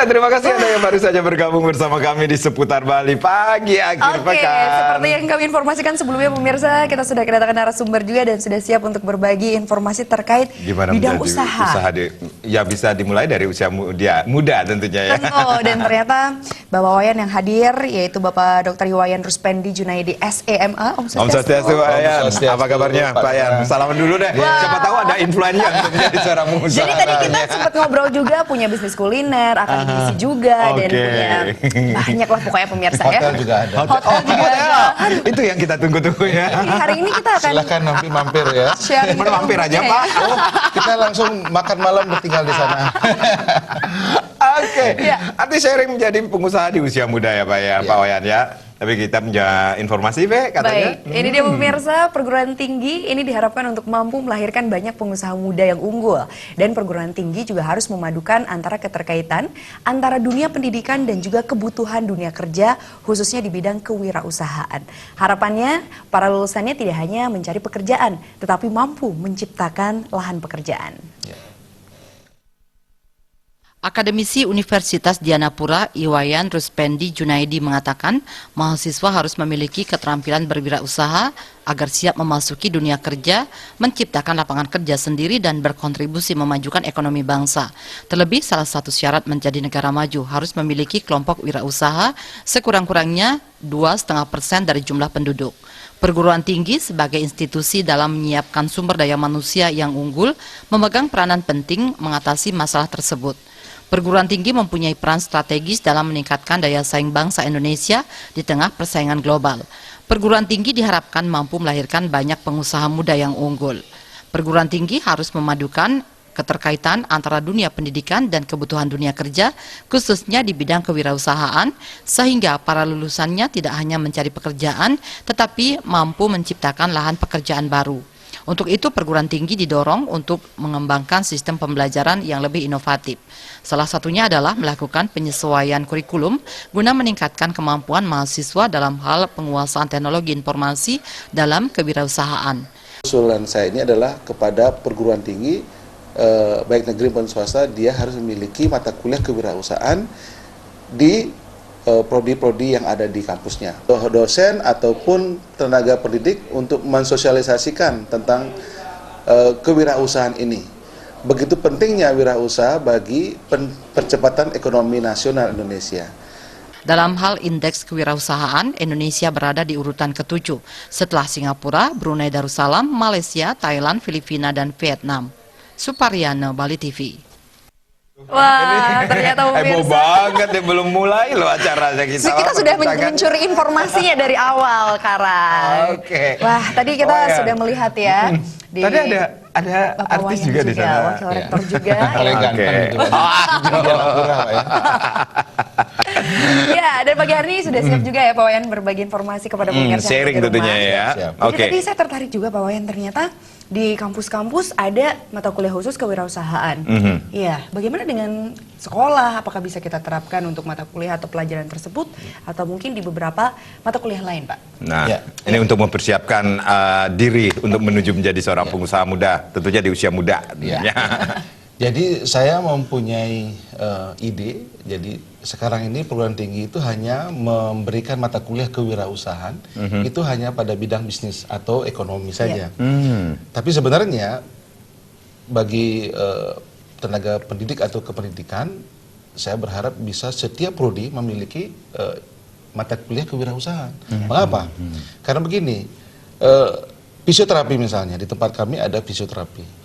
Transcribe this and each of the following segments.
terima kasih Anda yang baru saja bergabung bersama kami di Seputar Bali Pagi Akhir Pekan. Seperti yang kami informasikan sebelumnya pemirsa, kita sudah kedatangan narasumber juga dan sudah siap untuk berbagi informasi terkait Gimana bidang menjadi usaha. ya bisa dimulai dari usia muda tentunya ya. Tentu, dan ternyata Bapak Wayan yang hadir yaitu Bapak Dr. Iwayan Ruspendi Junaidi SEMA. Om Swastiastu Pak Yan. Apa kabarnya Pak Yan? Salaman dulu deh. Siapa tahu ada influencer yang menjadi seorang pengusaha. Jadi tadi kita sempat ngobrol juga, punya bisnis kuliner, akademisi juga, dan punya banyak lah pokoknya pemirsa ya. Hotel juga ada. Hotel juga ada. Itu yang kita tunggu-tunggu ya. Jadi hari ini kita akan Silahkan mampir ya. sharing. Mampir aja Pak. Oh, kita langsung makan malam bertinggal di sana. Oke. Arti sharing menjadi pengusaha di usia muda ya Pak ya, Pak Wayan ya. Tapi kita punya informasi Be katanya. Baik, ini dia pemirsa, perguruan tinggi ini diharapkan untuk mampu melahirkan banyak pengusaha muda yang unggul. Dan perguruan tinggi juga harus memadukan antara keterkaitan antara dunia pendidikan dan juga kebutuhan dunia kerja, khususnya di bidang kewirausahaan. Harapannya, para lulusannya tidak hanya mencari pekerjaan, tetapi mampu menciptakan lahan pekerjaan. Akademisi Universitas Dianapura Iwayan Ruspendi Junaidi mengatakan mahasiswa harus memiliki keterampilan berwirausaha agar siap memasuki dunia kerja, menciptakan lapangan kerja sendiri dan berkontribusi memajukan ekonomi bangsa. Terlebih salah satu syarat menjadi negara maju harus memiliki kelompok wirausaha sekurang-kurangnya 2,5% dari jumlah penduduk. Perguruan tinggi sebagai institusi dalam menyiapkan sumber daya manusia yang unggul memegang peranan penting mengatasi masalah tersebut. Perguruan tinggi mempunyai peran strategis dalam meningkatkan daya saing bangsa Indonesia di tengah persaingan global. Perguruan tinggi diharapkan mampu melahirkan banyak pengusaha muda yang unggul. Perguruan tinggi harus memadukan keterkaitan antara dunia pendidikan dan kebutuhan dunia kerja, khususnya di bidang kewirausahaan, sehingga para lulusannya tidak hanya mencari pekerjaan, tetapi mampu menciptakan lahan pekerjaan baru. Untuk itu, perguruan tinggi didorong untuk mengembangkan sistem pembelajaran yang lebih inovatif. Salah satunya adalah melakukan penyesuaian kurikulum guna meningkatkan kemampuan mahasiswa dalam hal penguasaan teknologi informasi dalam kewirausahaan. Usulan saya ini adalah kepada perguruan tinggi, baik negeri maupun swasta, dia harus memiliki mata kuliah kewirausahaan di prodi-prodi yang ada di kampusnya. Dosen ataupun tenaga pendidik untuk mensosialisasikan tentang kewirausahaan ini. Begitu pentingnya wirausaha bagi percepatan ekonomi nasional Indonesia. Dalam hal indeks kewirausahaan, Indonesia berada di urutan ke-7 setelah Singapura, Brunei Darussalam, Malaysia, Thailand, Filipina, dan Vietnam. Suparyana, Bali TV. Wah, ternyata Heboh pemirsa. banget ya, belum mulai loh acaranya kita. Kita sudah mencuri informasinya dari awal, Karang. Oke. Wah, tadi kita sudah melihat ya. Di Tadi ada Bapak artis Wayan juga di sana. Wakil rektor juga. Paling ya. ganteng Oke. gitu. Dianapura, Pak ya. Ya, dan pagi hari ini sudah siap juga ya Pak Wayan berbagi informasi kepada pemirsa Sharing di rumah. tentunya ya. Siap. Jadi Oke. tadi saya tertarik juga Pak Wayan, ternyata di kampus-kampus ada mata kuliah khusus kewirausahaan. Iya, bagaimana dengan sekolah? Apakah bisa kita terapkan untuk mata kuliah atau pelajaran tersebut, atau mungkin di beberapa mata kuliah lain, Pak? Nah, Ya. ini untuk mempersiapkan diri untuk menuju menjadi seorang pengusaha muda, tentunya di usia muda. Ya. tentunya. Jadi saya mempunyai ide, jadi sekarang ini perguruan tinggi itu hanya memberikan mata kuliah kewirausahaan, itu hanya pada bidang bisnis atau ekonomi saja. Tapi sebenarnya bagi tenaga pendidik atau kependidikan, saya berharap bisa setiap prodi memiliki mata kuliah kewirausahaan. Mengapa? Karena begini, fisioterapi misalnya, di tempat kami ada fisioterapi.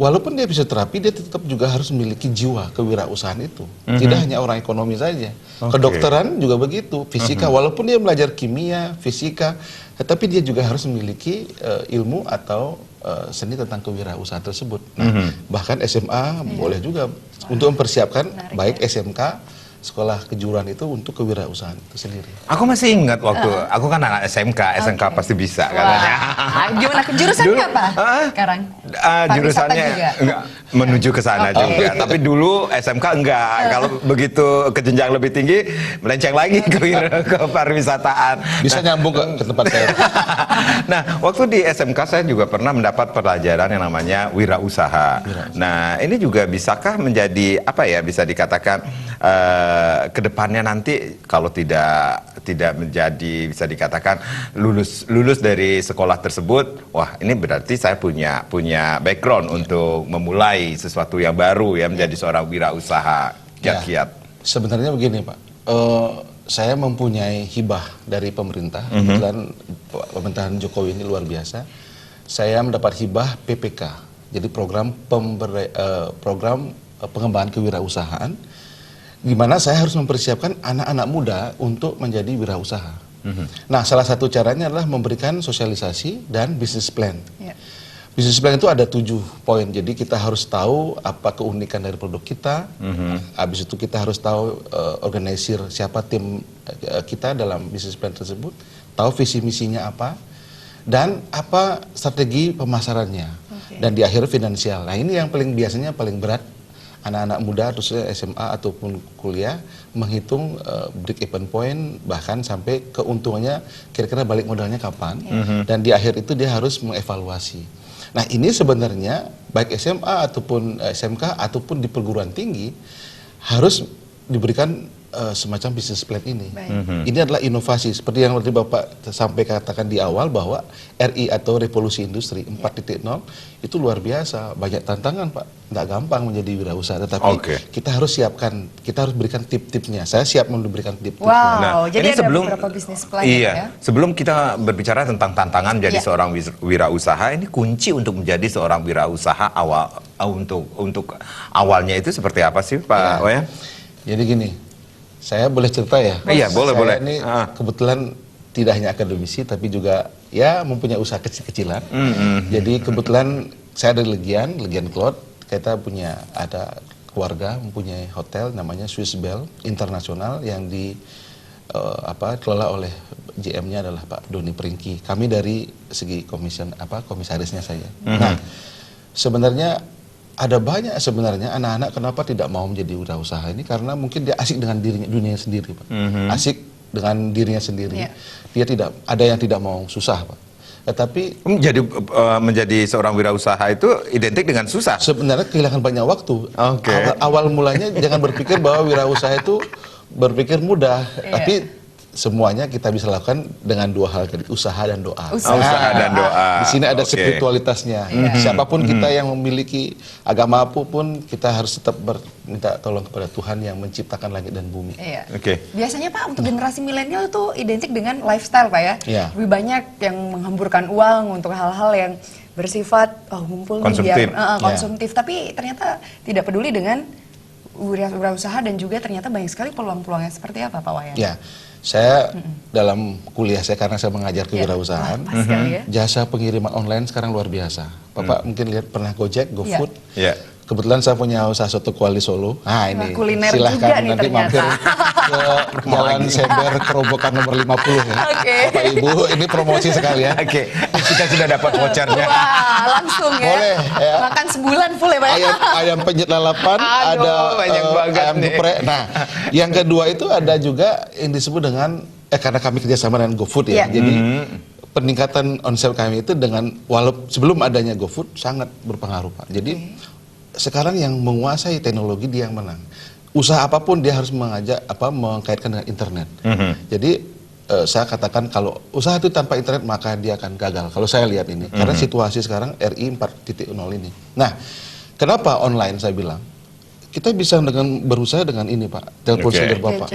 Walaupun dia fisioterapi, dia tetap juga harus memiliki jiwa kewirausahaan itu. Tidak hanya orang ekonomi saja. Kedokteran juga begitu. Fisika, walaupun dia belajar kimia, fisika, tetapi dia juga harus memiliki ilmu atau seni tentang kewirausahaan tersebut. Nah, bahkan SMA boleh juga untuk mempersiapkan baik SMK sekolah kejuruan itu untuk kewirausahaan itu sendiri. Aku masih ingat waktu aku kan anak SMK, SMK pasti bisa katanya. Gimana jurusannya apa sekarang? Pariwisata Jurusannya juga? enggak menuju ke sana juga. Tapi dulu SMK enggak. Kalau begitu ke jenjang lebih tinggi melenceng lagi ke pariwisataan. Bisa nyambung ke tempat saya. Nah, waktu di SMK saya juga pernah mendapat pelajaran yang namanya wirausaha. Nah, ini juga bisakah menjadi apa ya, bisa dikatakan kedepannya nanti kalau tidak menjadi, bisa dikatakan lulus dari sekolah tersebut, wah ini berarti saya punya background untuk memulai sesuatu yang baru ya, menjadi seorang wirausaha kiat-kiat. Sebenarnya begini Pak, saya mempunyai hibah dari pemerintah. Kebetulan pemerintahan Jokowi ini luar biasa. Saya mendapat hibah PPK, jadi program pengembangan kewirausahaan, di mana saya harus mempersiapkan anak-anak muda untuk menjadi wirausaha. Nah, salah satu caranya adalah memberikan sosialisasi dan bisnis plan. Bisnis plan itu ada 7 poin, jadi kita harus tahu apa keunikan dari produk kita. Habis itu kita harus tahu organisir siapa tim kita dalam bisnis plan tersebut, tahu visi misinya apa, dan apa strategi pemasarannya. Dan di akhir finansial. Nah, ini yang biasanya paling berat. Anak-anak muda, khususnya SMA ataupun kuliah, menghitung break even point, bahkan sampai keuntungannya kira-kira balik modalnya kapan, dan di akhir itu dia harus mengevaluasi. Nah, ini sebenarnya baik SMA ataupun SMK ataupun di perguruan tinggi harus diberikan semacam bisnis plan ini. Ini adalah inovasi seperti yang tadi Bapak sampai katakan di awal, bahwa RI atau Revolusi Industri 4.0 itu luar biasa, banyak tantangan Pak, nggak gampang menjadi wirausaha, tetapi kita harus siapkan, kita harus berikan tip-tipnya. Saya siap memberikan tip-tipnya. Wow, jadi ada beberapa bisnis plan ya. Sebelum kita berbicara tentang tantangan menjadi seorang wirausaha, ini kunci untuk menjadi seorang wirausaha untuk awalnya itu seperti apa sih Pak Wayan? Jadi gini, saya boleh cerita ya? Iya, boleh. Saya ini kebetulan tidak hanya akademisi, tapi juga ya mempunyai usaha kecil-kecilan. Jadi kebetulan saya dari Legian Cloud, kita ada keluarga mempunyai hotel namanya Swiss Bell Internasional yang dikelola oleh GM-nya adalah Pak Doni Pringki. Kami dari segi komisarisnya saya. Nah, sebenarnya ada banyak sebenarnya anak-anak kenapa tidak mau menjadi wirausaha ini, karena mungkin dia asik dengan dirinya sendiri, Pak. Asik dengan dirinya sendiri. Dia ada yang tidak mau susah, Pak. Tetapi menjadi seorang wirausaha itu identik dengan susah. Sebenarnya kehilangan banyak waktu. Awal mulanya jangan berpikir bahwa wirausaha itu berpikir mudah, tapi semuanya kita bisa lakukan dengan 2 hal tadi, usaha dan doa. Usaha dan doa. Di sini ada spiritualitasnya. Siapapun kita yang memiliki agama apapun, kita harus tetap minta tolong kepada Tuhan yang menciptakan langit dan bumi. Biasanya Pak, untuk generasi milenial itu identik dengan lifestyle Pak ya. Lebih banyak yang menghamburkan uang untuk hal-hal yang bersifat ngumpul konsumtif. Biar konsumtif, tapi ternyata tidak peduli dengan wirausaha, dan juga ternyata banyak sekali peluang-peluangnya. Seperti apa Pak Wayan? Ya. Saya dalam kuliah saya, karena saya mengajar kewirausahaan, jasa pengiriman online sekarang luar biasa. Bapak mungkin lihat pernah Gojek, GoFood. Kebetulan saya punya usaha soto kuali Solo. Nah ini silahkan nanti mampir ke Jalan Sember Kerobokan nomor 50 ya. Bapak Ibu, ini promosi sekali ya. Kita sudah dapat vouchernya. Wah, langsung ya. Boleh ya. Makan sebulan full ya Pak. Ayam penyet lalapan, ada ayam geprek. Nah, yang kedua itu ada juga yang disebut dengan karena kami kerjasama dengan GoFood ya. Jadi peningkatan omset kami itu dengan sebelum adanya GoFood sangat berpengaruh Pak. Jadi sekarang yang menguasai teknologi dia yang menang. Usaha apapun dia harus mengkaitkan dengan internet. Jadi saya katakan kalau usaha itu tanpa internet maka dia akan gagal. Kalau saya lihat ini, karena situasi sekarang RI 4.0 ini. Nah, kenapa online saya bilang? Kita bisa berusaha dengan ini Pak, telepon seluler Bapak.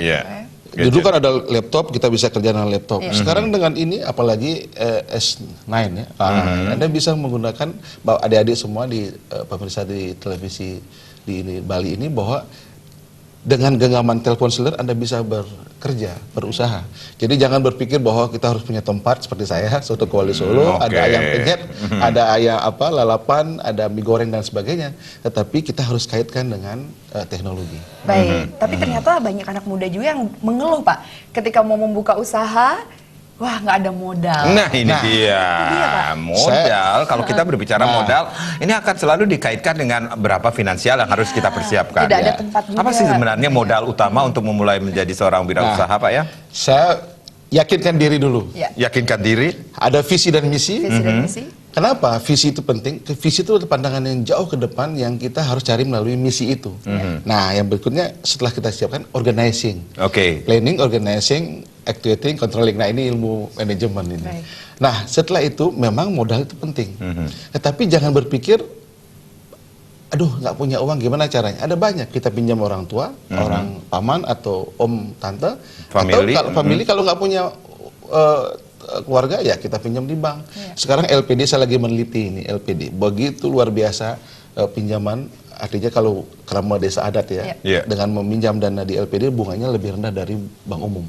Dulu kan ada laptop, kita bisa kerja dengan laptop. Sekarang dengan ini, apalagi S9 ya, Anda bisa menggunakan, adik-adik semua di pemirsa di televisi di Bali ini, bahwa dengan genggaman telepon seluler Anda bisa bekerja, berusaha. Jadi jangan berpikir bahwa kita harus punya tempat seperti saya, soto Kuali Solo, oke. ada ayam penyet, ada ayam lalapan, ada mie goreng dan sebagainya. Tetapi kita harus kaitkan dengan teknologi. Baik, tapi ternyata banyak anak muda juga yang mengeluh Pak, ketika mau membuka usaha, wah nggak ada modal. Nah ini Nah, dia, itu dia, Pak. modal. Kalau kita berbicara Nah. modal, ini akan selalu dikaitkan dengan berapa finansial yang harus kita persiapkan. Tidak ada Ya. tempat juga. Apa sih sebenarnya modal utama untuk memulai menjadi seorang wirausaha, Pak ya? Saya yakinkan diri dulu. Ya, Yakinkan diri. Ada visi dan misi. visi dan misi. Kenapa visi itu penting? Visi itu adalah pandangan yang jauh ke depan yang kita harus cari melalui misi itu. Nah, yang berikutnya setelah kita siapkan organizing, Oke. planning, organizing, actuating, controlling. Nah, ini ilmu manajemen ini. Baik. Nah, setelah itu memang modal itu penting. Tetapi jangan berpikir, aduh nggak punya uang gimana caranya? Ada banyak, kita pinjam orang tua, orang paman atau om tante, Family. atau kalau family kalau nggak punya keluarga ya kita pinjam di bank. Sekarang LPD saya lagi meneliti ini LPD, begitu luar biasa pinjaman. Artinya kalau kerama desa adat ya, Iya. dengan meminjam dana di LPD bunganya lebih rendah dari bank umum.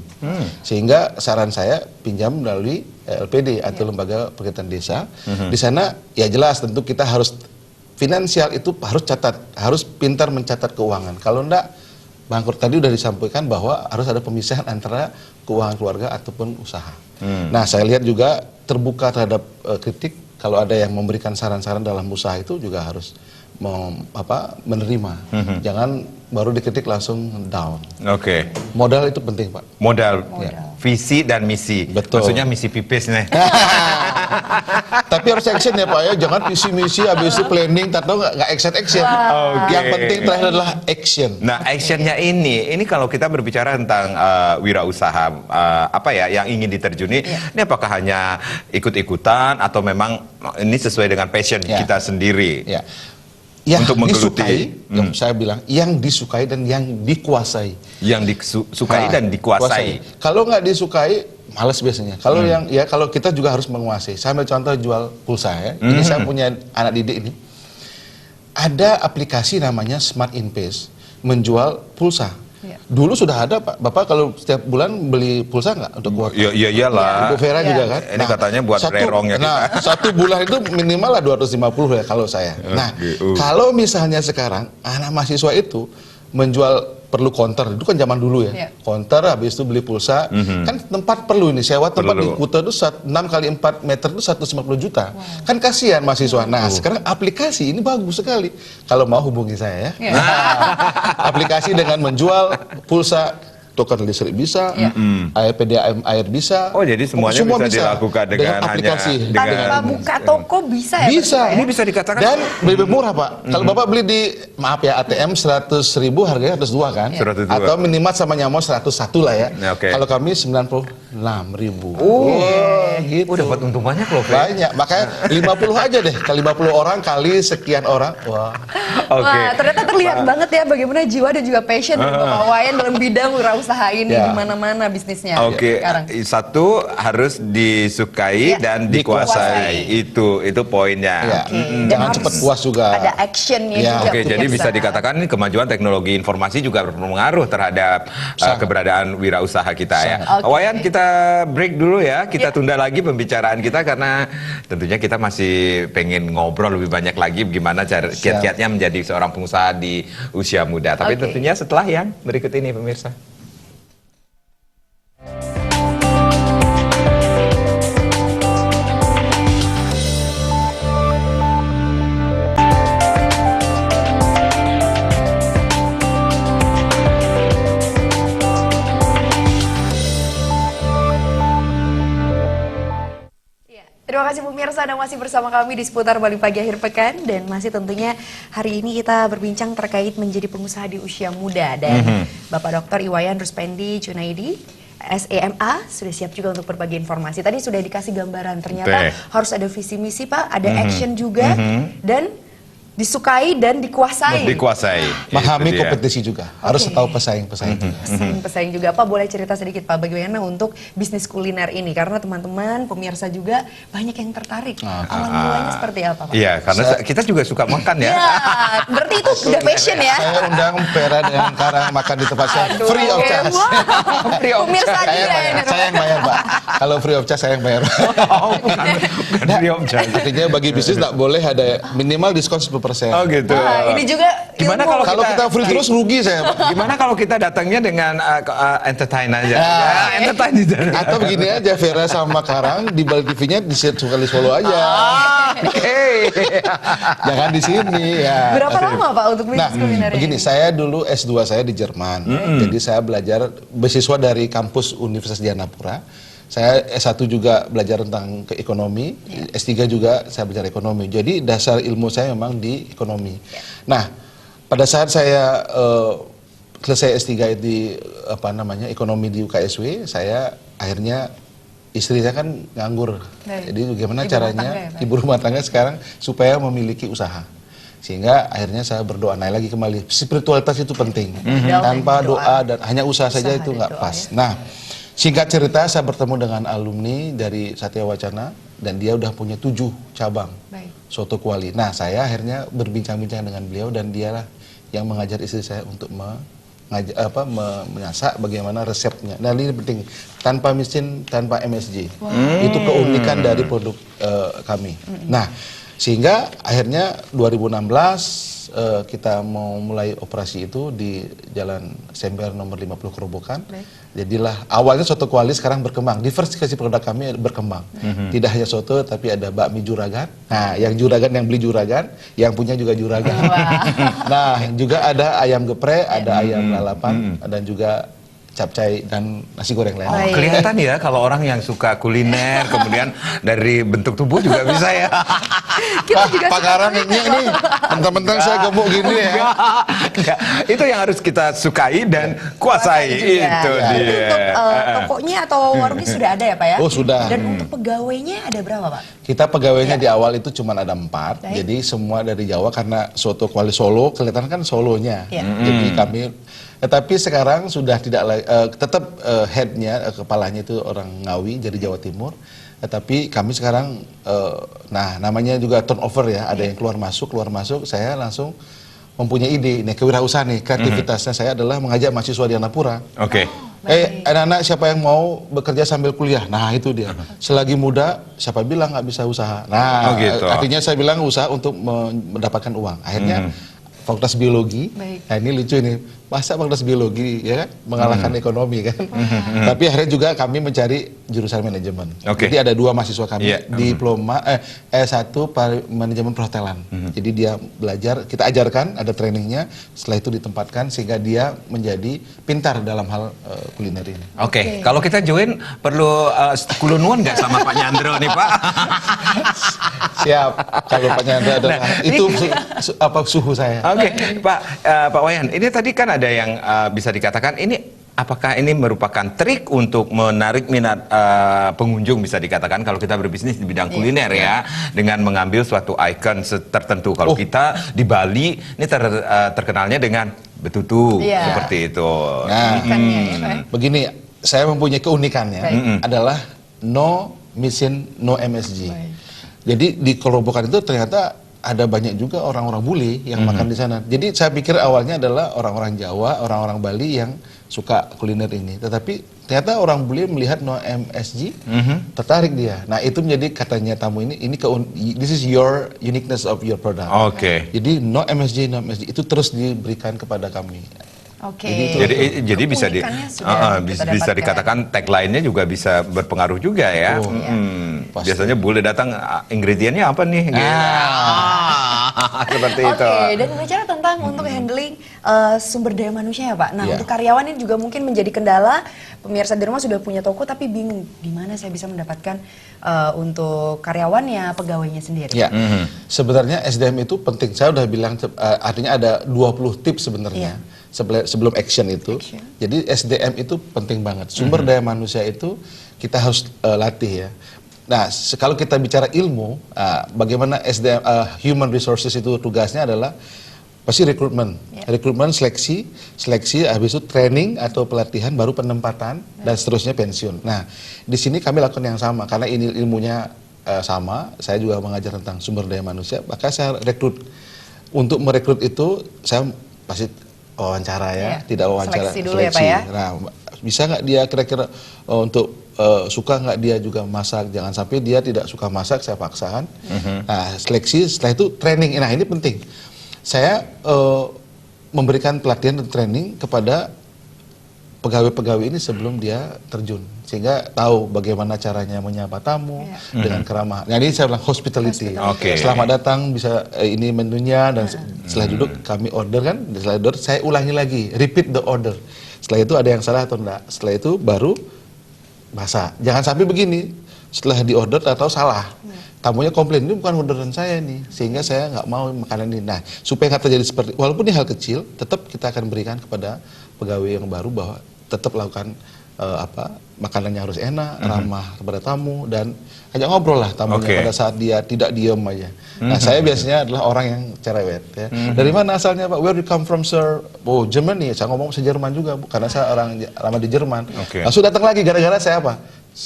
Sehingga saran saya pinjam melalui LPD atau lembaga perkiritan desa. Di sana ya jelas tentu kita harus finansial itu harus catat, harus pintar mencatat keuangan. Kalau enggak bangkrut. Tadi udah disampaikan bahwa harus ada pemisahan antara keuangan keluarga ataupun usaha. Nah, saya lihat juga terbuka terhadap kritik. Kalau ada yang memberikan saran-saran dalam usaha itu juga harus menerima. Jangan baru dikritik langsung down. Oke. Modal itu penting, Pak. Modal. Ya. Visi dan misi. Betul. Maksudnya misi pipis nih. Tapi harus action ya Pak ya, jangan visi misi habis itu planning, tahu nggak action. Oke. Yang penting terakhir adalah action. Nah, actionnya ini kalau kita berbicara tentang wirausaha apa ya yang ingin diterjuni, ini apakah hanya ikut-ikutan atau memang ini sesuai dengan passion Ya. kita sendiri? Ya. Yang Untuk menggeluti. disukai, yang saya bilang, yang disukai dan yang dikuasai. Yang disukai dan dikuasai. Kalau nggak disukai, males biasanya. Kalau kalau kita juga harus menguasai. Saya ambil contoh jual pulsa ya. Ini saya punya anak didik ini. Ada aplikasi namanya Smart Invest menjual pulsa. Ya. Dulu sudah ada Pak. Bapak kalau setiap bulan beli pulsa nggak untuk kuota? Iya iyalah. Ibu Vera Ya. juga kan. Ini katanya buat rerong ya kita. Satu bulan itu minimal lah 250 ya kalau saya. Nah, kalau misalnya sekarang anak mahasiswa itu menjual perlu konter, itu kan zaman dulu ya. Ya. Konter habis itu beli pulsa, kan tempat perlu ini sewa tempat di Perlu. Kuta itu 6 kali 4 meter itu 150 juta. Kan kasihan mahasiswa. Nah, sekarang aplikasi ini bagus sekali. Kalau mau hubungi saya ya. Ya. Nah, aplikasi dengan menjual pulsa token listrik bisa, air PDAM air bisa. Oh, jadi semuanya bisa dilakukan dengan hanya aplikasi. dengan- Tanpa buka toko bisa ya? Bisa. Pak, ya? Ini bisa dikatakan Dan lebih murah Pak. Kalau Bapak beli di maaf ya ATM 100.000 harganya 102 kan? 102. Atau minimal sama nyamuk 101 lah ya. Ya, oke. Kalau kami 96.000. Gitu. Oh, dapat untung banyak loh, Fe. Banyak. Makanya 50 aja deh. Kali 50 orang kali sekian orang. Wah. Oke. Wah, ternyata terlihat banget ya bagaimana jiwa dan juga passion dari Bapak Wayan dalam bidang wirausaha ini Ya. di mana-mana bisnisnya Oke, sekarang. satu harus disukai Iya. dan Dikuasai. dikuasai. Itu poinnya. Ya. Dan Jangan harus cepat puas juga. Ada actionnya Ya. juga. Oke, jadi pemirsa. bisa dikatakan ini kemajuan teknologi informasi juga berpengaruh terhadap keberadaan wirausaha kita ya. Sangat. Oke. Wayan, kita break dulu ya. Kita tunda lagi pembicaraan kita karena tentunya kita masih pengen ngobrol lebih banyak lagi gimana cara kiat-kiatnya menjadi seorang pengusaha di usia muda. Tapi Oke. tentunya setelah yang berikut ini pemirsa. Terima kasih pemirsa Anda masih bersama kami di seputar Bali Pagi akhir pekan dan masih tentunya hari ini kita berbincang terkait menjadi pengusaha di usia muda dan Bapak Dr. Iwayan Ruspendi Junaidi SEMA sudah siap juga untuk berbagi informasi. Tadi sudah dikasih gambaran ternyata Oke. harus ada visi misi Pak, ada action juga dan disukai dan dikuasai. Dikuasai. Memahami Itu dia. kompetisi juga, harus Oke. tahu pesaing-pesaing juga. Pesaing juga. Pak, boleh cerita sedikit Pak bagaimana untuk bisnis kuliner ini? Karena teman-teman pemirsa juga banyak yang tertarik. Awal mulanya seperti apa Pak? Iya, karena kita juga suka makan ya. Ya, berarti itu udah passion ya? Saya undang Vera dan Karang makan di tempat saya Aduh, free of oke. charge. Wow. Free of Pemirsa Saya juga yang bayar, ya. saya yang bayar Pak. Kalau free of charge saya yang bayar. Oh, bukan free of charge. Artinya bagi bisnis tak boleh ada minimal diskon 10%. Oh gitu. Wah, ini juga Gimana ilmu. Kalau kita free terus rugi saya Pak. Gimana kalau kita datangnya dengan entertain aja? Ya. Entertain di sana. Atau begini aja, Vera sama Karang di Balik TV-nya di Sukali Solo aja. Oke. Jangan di sini ya. Berapa lama Pak untuk Nah, bisnis kuliner begini, ini? saya dulu S2 saya di Jerman. Jadi saya belajar beasiswa dari kampus Universitas Dianapura. Saya S1 juga belajar tentang ekonomi, S3 juga saya belajar ekonomi. Jadi dasar ilmu saya memang di ekonomi. Nah, pada saat saya selesai S3 di ekonomi di UKSW, saya akhirnya istri saya kan nganggur. Baik. Jadi bagaimana Ibu caranya rumah tangga ya, Pak? ibu rumah tangga sekarang supaya memiliki usaha. Sehingga akhirnya saya berdoa naik lagi kembali. Spiritualitas itu penting. Tanpa doa dan hanya usaha saja Usaha itu dan nggak doa, pas. ya. Nah, singkat cerita saya bertemu dengan alumni dari Satya Wacana dan dia udah punya 7 cabang Baik. soto kuali. Nah, saya akhirnya berbincang-bincang dengan beliau dan dialah yang mengajar istri saya untuk menyasak bagaimana resepnya. Nah, ini penting. Tanpa mesin, tanpa MSG. Itu keunikan dari produk kami. Nah, sehingga akhirnya 2016 kita mau mulai operasi itu di Jalan Sember nomor 50 Kerobokan. Baik. Jadilah awalnya soto kuali sekarang berkembang. Diversifikasi produk kami berkembang. Tidak hanya soto tapi ada bakmi juragan. Nah, yang juragan yang beli juragan, yang punya juga juragan. Nah, juga ada ayam geprek, ada ayam lalapan dan juga capcay dan nasi goreng lain. Baik. Kelihatan ya kalau orang yang suka kuliner, kemudian dari bentuk tubuh juga bisa ya. Kita juga Pak suka Karang kuliner. ini mentang-mentang saya gemuk gini ya. Enggak. Itu yang harus kita sukai dan kuasai. Juga. Itu Jadi dia. untuk tokonya atau warungnya sudah ada ya Pak ya? Oh, sudah. Dan untuk pegawainya ada berapa Pak? Kita pegawainya di awal itu cuma ada 4, Baik. jadi semua dari Jawa karena soto kuali Solo kelihatan kan Solonya. Ya. Jadi kami, tapi sekarang sudah tidak tetap headnya kepalanya itu orang Ngawi jadi Jawa Timur. Tetapi kami sekarang, namanya juga turnover ya, ada yang keluar masuk, saya langsung mempunyai ide, nih kewirausahaan nih, kreativitasnya saya adalah mengajak mahasiswa di Dianapura. Oke. Anak-anak siapa yang mau bekerja sambil kuliah? Nah itu dia. Selagi muda, siapa bilang nggak bisa usaha? Nah, Oh, gitu. artinya saya bilang usaha untuk mendapatkan uang. Akhirnya fakultas biologi. Baik. Nah ini lucu nih, masa fakultas biologi ya kan mengalahkan ekonomi kan? Tapi akhirnya juga kami mencari jurusan manajemen. Oke. Jadi ada 2 mahasiswa kami, Iya. diploma S1 manajemen perhotelan. Jadi dia belajar, kita ajarkan, ada trainingnya. Setelah itu ditempatkan sehingga dia menjadi pintar dalam hal kuliner ini. Oke, kalau kita join perlu kulunuan nggak sama Pak Nyandro nih Pak? Siap. Kalau Pak Nyandra adalah itu suhu saya. Oke, Pak Wayan, ini tadi kan ada yang bisa dikatakan ini apakah ini merupakan trik untuk menarik minat pengunjung bisa dikatakan kalau kita berbisnis di bidang kuliner ya dengan mengambil suatu ikon tertentu. Kalau kita di Bali ini terkenalnya dengan betutu Iya. seperti itu. Nah, Ikannya ya Pak ya? begini, saya mempunyai keunikannya adalah no mesin, no MSG. Baik. Jadi di Kerobokan itu ternyata ada banyak juga orang-orang bule yang makan di sana. Jadi saya pikir awalnya adalah orang-orang Jawa, orang-orang Bali yang suka kuliner ini. Tetapi ternyata orang bule melihat no MSG, tertarik dia. Nah itu menjadi katanya tamu ini this is your uniqueness of your product. Oke. Jadi no MSG itu terus diberikan kepada kami. Oke. Jadi bisa Keunikannya sudah kita bisa dapatkan. dikatakan tagline-nya juga bisa berpengaruh juga ya. Oh, pasti. Biasanya boleh datang ingredientnya apa nih? Gitu. Seperti itu. Oke, dan berbicara tentang untuk handling sumber daya manusia ya Pak. Nah, Iya. untuk karyawan ini juga mungkin menjadi kendala. Pemirsa di rumah sudah punya toko tapi bingung di mana saya bisa mendapatkan untuk karyawannya, pegawainya sendiri. Ya, sebenarnya SDM itu penting. Saya udah bilang, artinya ada 20 tips sebenarnya sebelum action itu. Action. Jadi SDM itu penting banget. Sumber daya manusia itu kita harus latih ya. Nah, kalau kita bicara ilmu, bagaimana SDM, human resources itu tugasnya adalah pasti rekrutmen, rekrutmen, seleksi, habis itu training atau pelatihan, baru penempatan dan seterusnya pensiun. Nah, di sini kami lakukan yang sama karena ini ilmunya sama. Saya juga mengajar tentang sumber daya manusia, maka saya rekrut. Untuk merekrut itu saya pasti wawancara ya, tidak wawancara, seleksi dulu ya Pak ya. Nah, bisa nggak dia kira-kira untuk suka nggak dia juga masak, jangan sampai dia tidak suka masak saya paksakan. Nah, seleksi, setelah itu training. Nah, ini penting. Saya memberikan pelatihan dan training kepada pegawai-pegawai ini sebelum dia terjun, sehingga tahu bagaimana caranya menyapa tamu dengan keramah. Nah, ini saya bilang hospitality. Oke. Selamat datang, bisa ini menunya, dan setelah duduk kami order kan, setelah order saya ulangi lagi, repeat the order. Setelah itu ada yang salah atau enggak, setelah itu baru masak. Jangan sampai begini, setelah di order atau salah, tamunya komplain, ini bukan orderan saya nih, sehingga saya nggak mau makanan ini. Nah, supaya nggak terjadi seperti, walaupun ini hal kecil, tetap kita akan berikan kepada pegawai yang baru bahwa tetap lakukan makanannya harus enak, ramah kepada tamu, dan ajak ngobrol lah tamunya pada saat dia tidak diem aja. Nah, saya biasanya adalah orang yang cerewet ya. Dari mana asalnya Pak? Where you come from, sir? Oh, Germany. Saya ngomong bahasa Jerman juga, karena saya orang lama di Jerman. Langsung datang lagi gara-gara saya apa?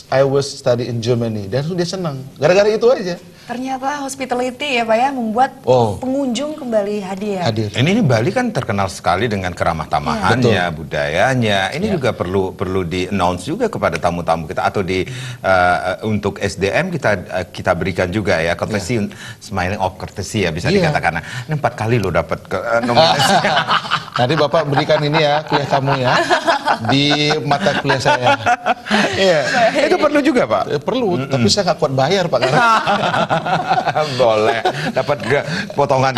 I was study in Germany, dan dia senang. Gara-gara itu aja. Ternyata hospitality ya Pak ya membuat pengunjung kembali hadir. Ini Bali kan terkenal sekali dengan keramah tamahannya, budayanya. Ini juga perlu di announce juga kepada tamu-tamu kita, atau untuk SDM kita berikan juga ya courtesy, smiling of courtesy ya bisa dikatakan. Nah, ini 4 kali lo dapat nominasi. Nanti Bapak berikan ini ya kuliah kamu ya di mata kuliah saya. Iya, itu perlu juga Pak. Perlu, tapi saya nggak kuat bayar Pak. Boleh, dapat potongan.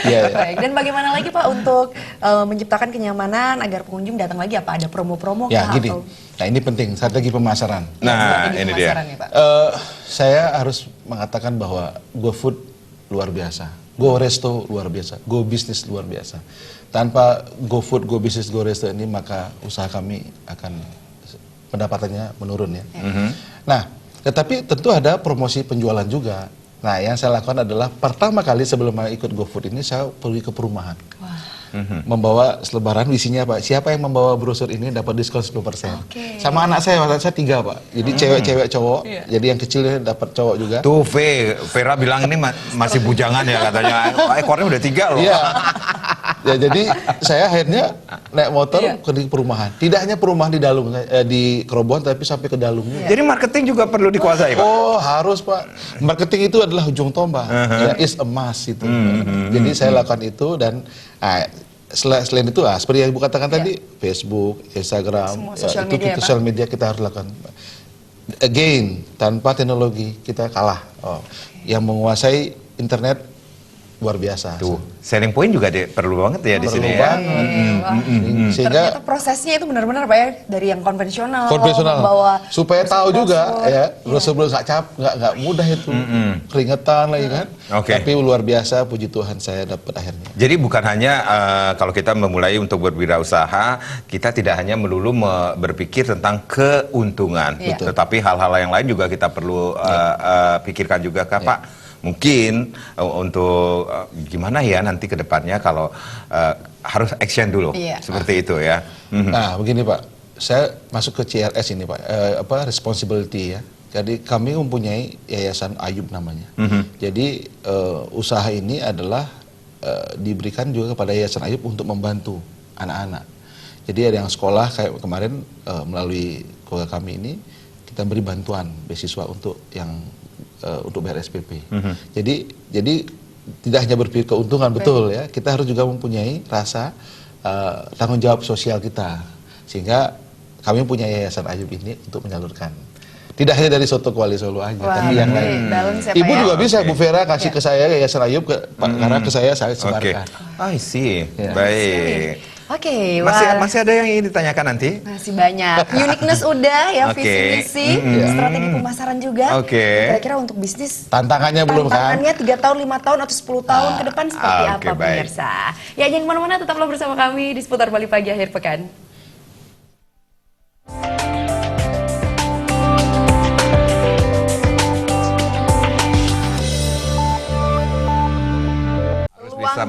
Baik. Dan bagaimana lagi Pak untuk menciptakan kenyamanan agar pengunjung datang lagi? Apa ada promo-promo? Ya gini, nah ini penting, strategi pemasaran. Nah, ini dia. Ya, Pak. Saya harus mengatakan bahwa GoFood luar biasa, GoResto luar biasa, GoBusiness luar biasa. Tanpa GoFood, GoBusiness, GoResto ini, maka usaha kami akan pendapatannya menurun ya. Nah, tetapi tentu ada promosi penjualan juga. Nah, yang saya lakukan adalah pertama kali sebelum ikut GoFood ini, saya pergi ke perumahan. Membawa selebaran, isinya Pak, siapa yang membawa brosur ini dapat diskon 10%. Sama anak saya, waktu saya 3 Pak. Jadi cewek-cewek cowok, jadi yang kecilnya dapat cowok juga. Tuh Vera bilang ini masih bujangan ya katanya. Ekornya udah 3 loh. Iya. Ya, jadi saya akhirnya naik motor ke perumahan. Tidak hanya perumahan di Dalung, di Kerobohan, tapi sampai ke Dalungnya. Jadi marketing juga perlu dikuasai Pak? Oh, harus Pak. Marketing itu adalah ujung tombak. Ya, is a must itu. Jadi saya lakukan itu, dan selain itu seperti yang Ibu katakan tadi, Facebook, Instagram, sosial media kita harus lakukan. Again, tanpa teknologi kita kalah. Yang menguasai internet luar biasa. Tuh, selling point juga perlu banget ya di sini ya. Sehingga ternyata prosesnya itu benar-benar Pak ya, dari yang konvensional. Membawa supaya tahu juga ya, brosur nggak mudah itu. Keringetan lagi kan. Tapi luar biasa, puji Tuhan saya dapat akhirnya. Jadi bukan hanya kalau kita memulai untuk berwirausaha, kita tidak hanya melulu berpikir tentang keuntungan, tetapi hal-hal yang lain juga kita perlu pikirkan juga Kak Pak. Mungkin untuk gimana ya nanti ke depannya kalau harus action dulu, seperti itu ya. Nah, begini Pak, saya masuk ke CRS ini Pak, responsibility ya. Jadi kami mempunyai Yayasan Ayub namanya. Jadi usaha ini adalah diberikan juga kepada Yayasan Ayub untuk membantu anak-anak. Jadi ada yang sekolah kayak kemarin melalui keluarga kami ini, kita beri bantuan beasiswa untuk yang untuk bayar SPP. Jadi tidak hanya berpikir keuntungan, betul ya. Kita harus juga mempunyai rasa tanggung jawab sosial kita, sehingga kami punya Yayasan Ayub ini untuk menyalurkan. Tidak hanya dari Soto Kuali Solo aja, tapi yang lain. Ibu juga bisa, Bu Vera kasih ke saya Yayasan Ayub, karena ke saya sebarkan. I see. Baik. Oke, masih ada yang ingin ditanyakan nanti? Masih banyak. Uniqueness udah ya, visi misi, strategi pemasaran juga. Kira-kira untuk bisnis tantangannya belum kan? Tantangannya 3 tahun, 5 tahun, atau 10 tahun ke depan seperti apa pemirsa? Ya, jangan kemana-mana, tetaplah bersama kami di Seputar Bali Pagi akhir pekan.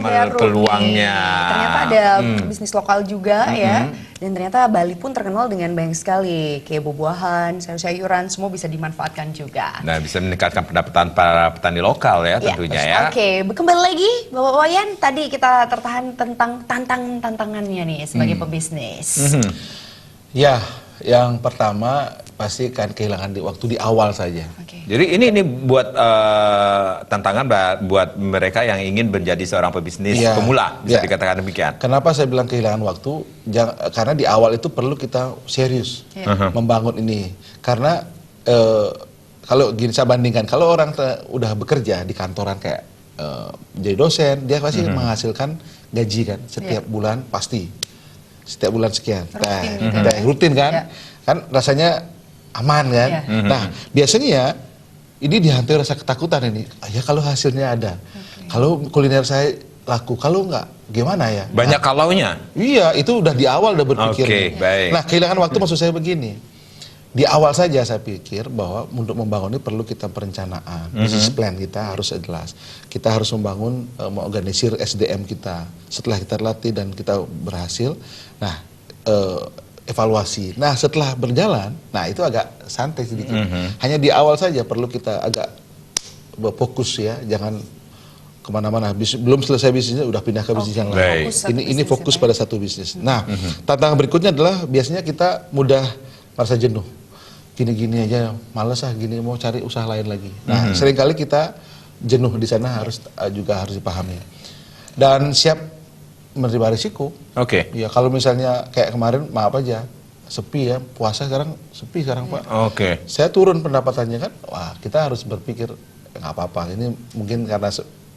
ternyata baru peluangnya. nih. Ternyata ada bisnis lokal juga ya. Dan ternyata Bali pun terkenal dengan banyak sekali kayak buah-buahan, sayur-sayuran, semua bisa dimanfaatkan juga. Nah, bisa meningkatkan pendapatan para petani lokal ya tentunya ya. Oke, kembali lagi Bapak Wayan, tadi kita tertahan tentang tantangannya nih sebagai pebisnis. Ya, yang pertama pasti kan kehilangan waktu di awal saja. Oke. Jadi ini buat tantangan buat mereka yang ingin menjadi seorang pebisnis Iya, pemula, bisa iya. dikatakan demikian. Kenapa saya bilang kehilangan waktu? Karena di awal itu perlu kita serius membangun ini. Karena kalau gini saya bandingkan, kalau orang udah bekerja di kantoran kayak jadi dosen, dia pasti menghasilkan gaji kan setiap bulan pasti. Setiap bulan sekian. Rutin kan? Ya. Kan rasanya aman kan? Ya. Nah, biasanya ini dihantui rasa ketakutan ini. Ya kalau hasilnya ada. Kalau kuliner saya laku, kalau enggak gimana ya? Banyak kalaunya. Iya, itu udah di awal udah berpikir. Oke, nih. baik. Nah, kehilangan waktu maksud saya begini. Di awal saja saya pikir bahwa untuk membangun ini perlu kita perencanaan. Business plan kita harus jelas. Kita harus membangun, mengorganisir SDM kita. Setelah kita latih dan kita berhasil, nah evaluasi. Nah, setelah berjalan, nah itu agak santai sedikit. Hanya di awal saja perlu kita agak fokus ya, jangan kemana-mana. Belum selesai bisnisnya udah pindah ke bisnis yang lain. Baik. Ini fokus pada satu bisnis. Nah, tantangan berikutnya adalah biasanya kita mudah merasa jenuh. Gini-gini aja, males gini mau cari usaha lain lagi. Nah, seringkali kita jenuh di sana juga harus dipahami. Dan siap menerima risiko. Oke. Ya kalau misalnya kayak kemarin maaf aja sepi ya, puasa sekarang sepi sekarang Pak. Oke. Saya turun pendapatannya kan, wah kita harus berpikir nggak apa-apa. Ini mungkin karena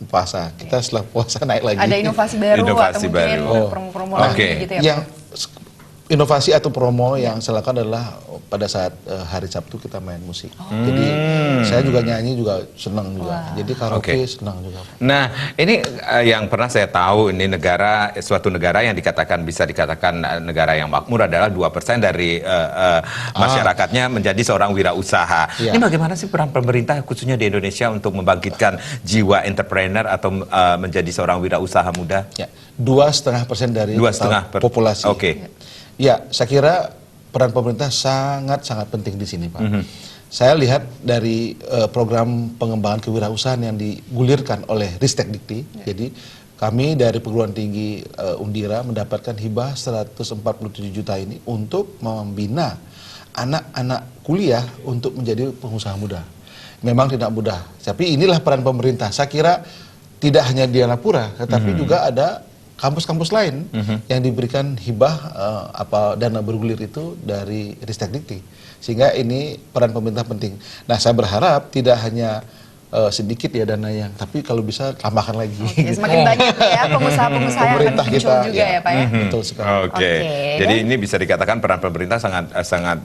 puasa, kita setelah puasa naik lagi. Ada inovasi baru Inovasi atau mungkin baru. promo-promo Oke. lagi gitu ya. Yang inovasi atau promo yang saya lakukan adalah pada saat hari Sabtu kita main musik. Jadi saya juga nyanyi juga senang juga. Jadi karaoke senang juga. Nah, ini yang pernah saya tahu ini suatu negara yang bisa dikatakan negara yang makmur adalah 2% dari masyarakatnya menjadi seorang wirausaha. Iya. Ini bagaimana sih peran pemerintah khususnya di Indonesia untuk membangkitkan jiwa entrepreneur atau menjadi seorang wirausaha muda? Ya, 2,5% dari total populasi. Oke. Ya, saya kira peran pemerintah sangat-sangat penting di sini, Pak. Saya lihat dari program pengembangan kewirausahaan yang digulirkan oleh Ristek Dikti. Jadi kami dari perguruan tinggi Undira mendapatkan hibah 147 juta ini untuk membina anak-anak kuliah untuk menjadi pengusaha muda. Memang tidak mudah, tapi inilah peran pemerintah. Saya kira tidak hanya di Dianapura, tetapi juga ada kampus-kampus lain yang diberikan hibah dana bergulir itu dari Ristek Dikti. Sehingga ini peran pemerintah penting. Nah, saya berharap tidak hanya sedikit ya dananya, tapi kalau bisa tambahkan lagi. Oke, semakin banyak ya pengusaha-pengusaha yang akan Pemerintah muncul kita, juga ya Pak ya. Betul sekali. Oke. Jadi ini bisa dikatakan peran pemerintah sangat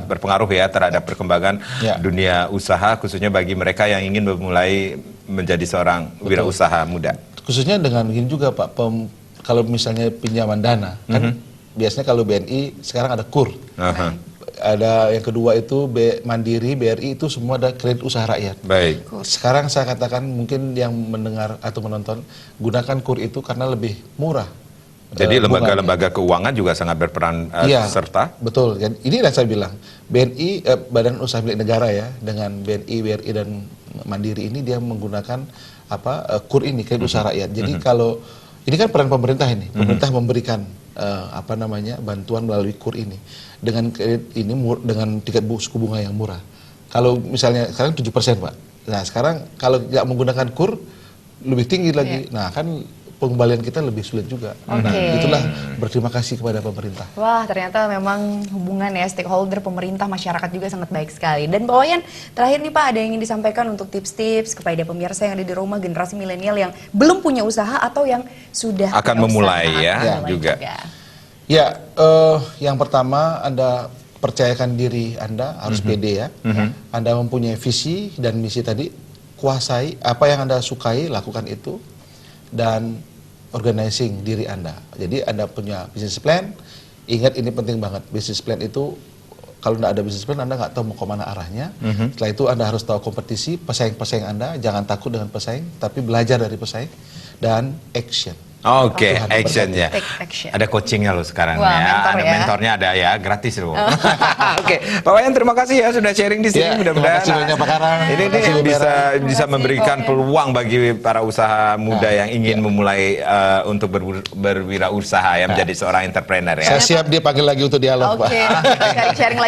berpengaruh ya terhadap perkembangan dunia usaha khususnya bagi mereka yang ingin memulai menjadi seorang wirausaha muda. Khususnya dengan begini juga Pak, kalau misalnya pinjaman dana, kan biasanya kalau BNI sekarang ada KUR. Ada yang kedua itu Mandiri, BRI itu semua ada kredit usaha rakyat. Baik. Sekarang saya katakan mungkin yang mendengar atau menonton gunakan KUR itu karena lebih murah. Jadi lembaga-lembaga keuangan juga sangat berperan serta. Betul. Ini yang saya bilang BNI Badan Usaha Milik Negara ya dengan BNI, BRI dan Mandiri ini dia menggunakan KUR ini kredit usaha rakyat. Jadi kalau ini kan peran pemerintah ini, pemerintah memberikan bantuan melalui KUR ini dengan kredit ini dengan tiket suku bunga yang murah. Kalau misalnya sekarang 7% Pak. Nah sekarang kalau tidak menggunakan KUR lebih tinggi lagi. Nah kan pengembalian kita lebih sulit juga. Nah, itulah berterima kasih kepada pemerintah. Wah, ternyata memang hubungan ya stakeholder pemerintah masyarakat juga sangat baik sekali. Dan Pak Wayan, terakhir nih Pak, ada yang ingin disampaikan untuk tips-tips kepada pemirsa yang ada di rumah generasi milenial yang belum punya usaha atau yang sudah akan memulai juga. Ya, yang pertama Anda percayakan diri Anda, harus pede ya. Anda mempunyai visi dan misi tadi, kuasai apa yang Anda sukai, lakukan itu. Dan organizing diri Anda. Jadi Anda punya business plan, ingat ini penting banget. Business plan itu kalau tidak ada business plan Anda nggak tahu mau kemana arahnya. Setelah itu Anda harus tahu kompetisi, pesaing-pesaing Anda, jangan takut dengan pesaing, tapi belajar dari pesaing. dan action. Oke, Tuhan actionnya. Take action. Ada coachingnya loh sekarang Wah, ya. mentor Ada ya. mentornya ada ya, gratis loh. Oke, Pak Wayan terima kasih ya sudah sharing di sini. Ya, Mudah-mudahan terima kasih banyak, Pak Karang. Ini Terima kasih, Bu bisa Vera. bisa memberikan peluang bagi para usaha muda yang ingin ya. memulai untuk berwirausaha ya menjadi seorang entrepreneur ya. Saya siap dipanggil lagi untuk dialog, Pak. Oke, sharing-sharing lagi.